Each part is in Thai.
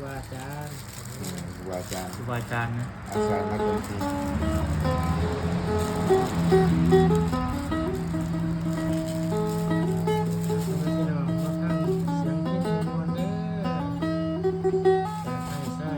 บาอาจารย์ ครูบาอาจารย์ ครูบาอาจารย์นะ อาจารย์นักดนตรี พี่น้องมาฟังเสียงเพลงมวนๆเด้อใส่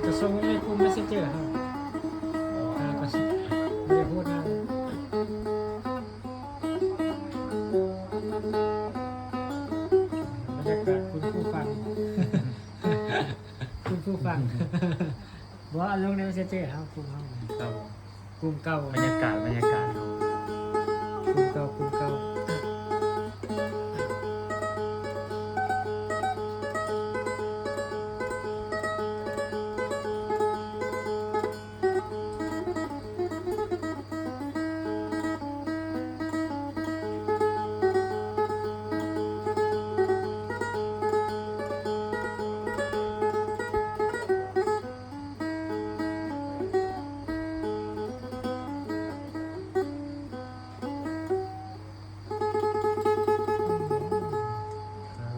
จะส่งในกลุ่ม Messenger ครับก็สิไม่ได้พูดนะบรรยากาศคุณผู้ฟัง คุณผู้ฟัง ว่าลงใน Messenger ครับกลุ่มเฮา ครับ กลุ่มเก่า บรรยากาศ กลุ่มเก่ากลุ่ม